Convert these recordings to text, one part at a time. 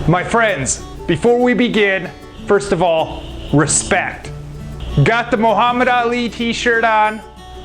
My friends, before we begin, first of all, respect. Got the Muhammad Ali t-shirt on,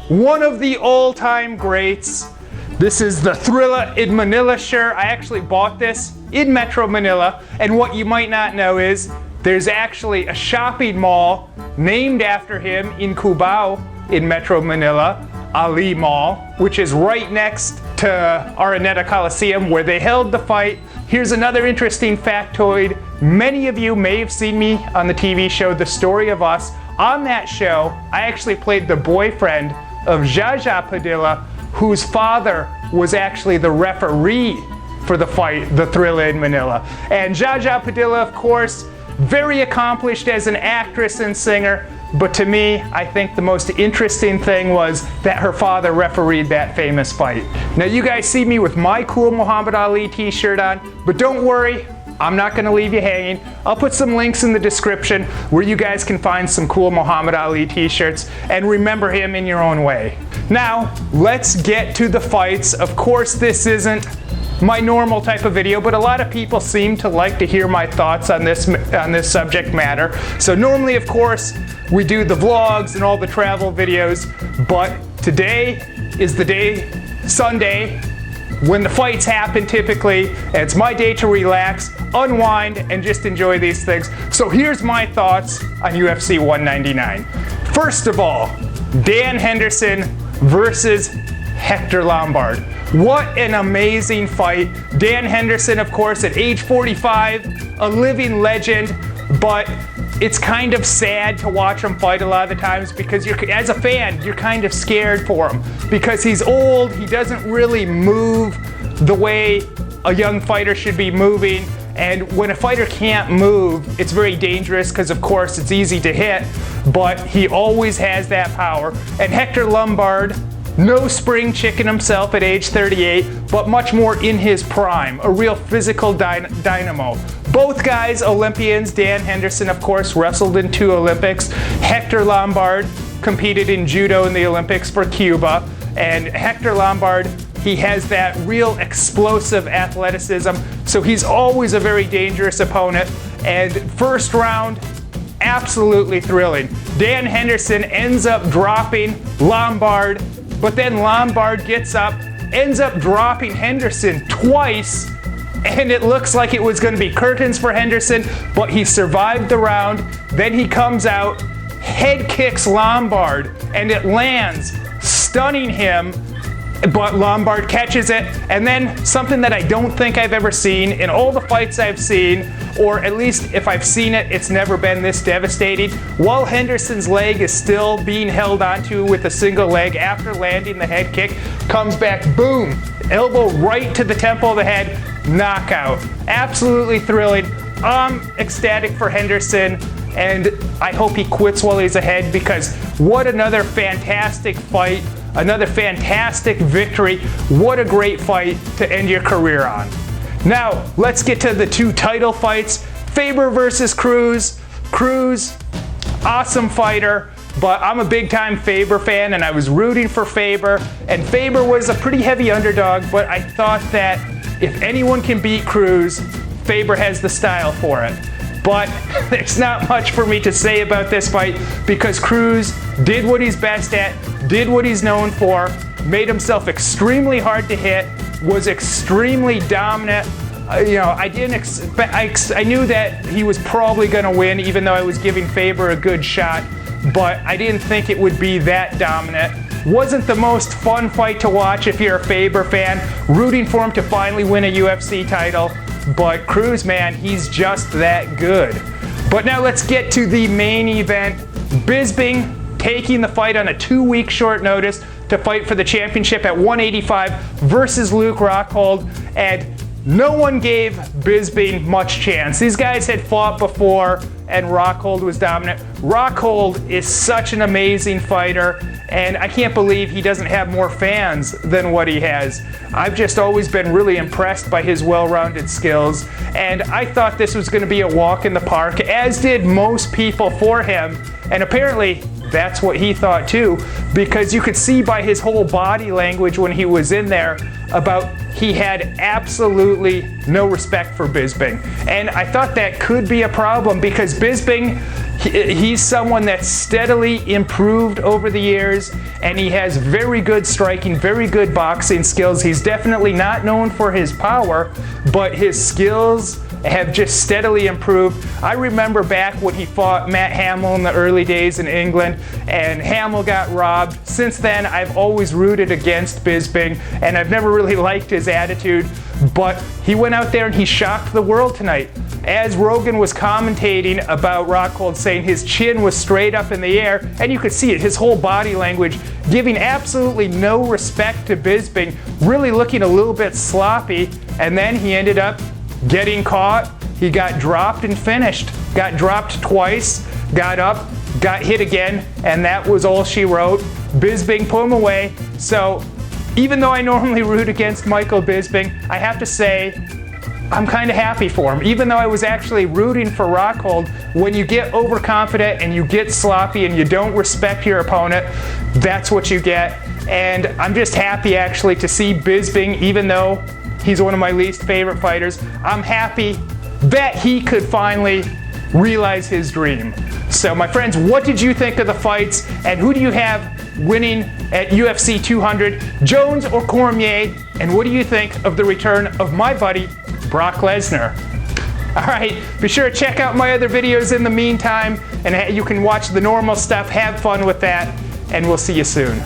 one of the all-time greats. This is the Thrilla in Manila shirt. I actually bought this in Metro Manila, and what you might not know is there's actually a shopping mall named after him in Cubao in Metro Manila, Ali Mall, which is right next to Araneta Coliseum where they held the fight. Here's another interesting factoid. Many of you may have seen me on the TV show The Story of Us. On that show, I actually played the boyfriend of Jaja Padilla, whose father was actually the referee for the fight, the Thrilla in Manila. And Jaja Padilla, of course, very accomplished as an actress and singer, but to me, I think the most interesting thing was that her father refereed that famous fight. Now you guys see me with my cool Muhammad Ali t-shirt on, but don't worry, I'm not gonna leave you hanging. I'll put some links in the description where you guys can find some cool Muhammad Ali t-shirts and remember him in your own way. Now, let's get to the fights. Of course, this isn't my normal type of video, but a lot of people seem to like to hear my thoughts on this subject matter. So normally, of course, we do the vlogs and all the travel videos, but today is the day, Sunday, when the fights happen typically, and it's my day to relax, unwind, and just enjoy these things. So here's my thoughts on UFC 199. First of all, Dan Henderson versus Hector Lombard. What an amazing fight. Dan Henderson, of course, at age 45, a living legend, but it's kind of sad to watch him fight a lot of the times because as a fan, you're kind of scared for him because he's old, he doesn't really move the way a young fighter should be moving. And when a fighter can't move, it's very dangerous because, of course, it's easy to hit, but he always has that power. And Hector Lombard, no spring chicken himself at age 38, but much more in his prime, a real physical dynamo. Both guys Olympians. Dan Henderson, of course, wrestled in 2 Olympics. Hector Lombard competed in judo in the Olympics for Cuba. And Hector Lombard, he has that real explosive athleticism, so he's always a very dangerous opponent. And first round, absolutely thrilling. Dan Henderson ends up dropping Lombard, but then Lombard gets up, ends up dropping Henderson twice, and it looks like it was going to be curtains for Henderson, but he survived the round. Then he comes out, head kicks Lombard, and it lands, stunning him, but Lombard catches it. And then something that I don't think I've ever seen in all the fights I've seen, or at least if I've seen it, it's never been this devastating. While Henderson's leg is still being held onto with a single leg after landing the head kick, comes back, boom, elbow right to the temple of the head, knockout. Absolutely thrilling. I'm ecstatic for Henderson, and I hope he quits while he's ahead because what another fantastic fight. Another fantastic victory. What a great fight to end your career on. Now, let's get to the 2 title fights. Faber versus Cruz. Cruz, awesome fighter, but I'm a big time Faber fan and I was rooting for Faber. And Faber was a pretty heavy underdog, but I thought that if anyone can beat Cruz, Faber has the style for it. But there's not much for me to say about this fight because Cruz did what he's best at, did what he's known for, made himself extremely hard to hit, was extremely dominant. I didn't expect, I knew that he was probably going to win even though I was giving Faber a good shot, but I didn't think it would be that dominant. Wasn't the most fun fight to watch if you're a Faber fan, rooting for him to finally win a UFC title. But Cruz, man, he's just that good. But now let's get to the main event. Bisping taking the fight on a 2-week short notice to fight for the championship at 185 versus Luke Rockhold. And no one gave Bisping much chance. These guys had fought before and Rockhold was dominant. Rockhold is such an amazing fighter, and I can't believe he doesn't have more fans than what he has. I've just always been really impressed by his well-rounded skills, and I thought this was going to be a walk in the park, as did most people for him, and apparently that's what he thought too, because you could see by his whole body language when he was in there about he had absolutely no respect for Bisping. And I thought that could be a problem because Bisping, he's someone that's steadily improved over the years, and he has very good striking, very good boxing skills. He's definitely not known for his power, but his skills have just steadily improved. I remember back when he fought Matt Hamill in the early days in England, and Hamill got robbed. Since then, I've always rooted against Bisping, and I've never really liked his attitude, but he went out there and he shocked the world tonight. As Rogan was commentating about Rockhold, saying his chin was straight up in the air, and you could see it, his whole body language, giving absolutely no respect to Bisping, really looking a little bit sloppy, and then he ended up getting caught. He got dropped and finished. Got dropped twice, got up, got hit again, and that was all she wrote. Bisping put him away. So even though I normally root against Michael Bisping, I have to say I'm kind of happy for him. Even though I was actually rooting for Rockhold, when you get overconfident and you get sloppy and you don't respect your opponent, that's what you get. And I'm just happy actually to see Bisping, even though he's one of my least favorite fighters, I'm happy that he could finally realize his dream. So my friends, what did you think of the fights, and who do you have winning at UFC 200, Jones or Cormier? And what do you think of the return of my buddy, Brock Lesnar? All right, be sure to check out my other videos in the meantime, and you can watch the normal stuff, have fun with that, and we'll see you soon.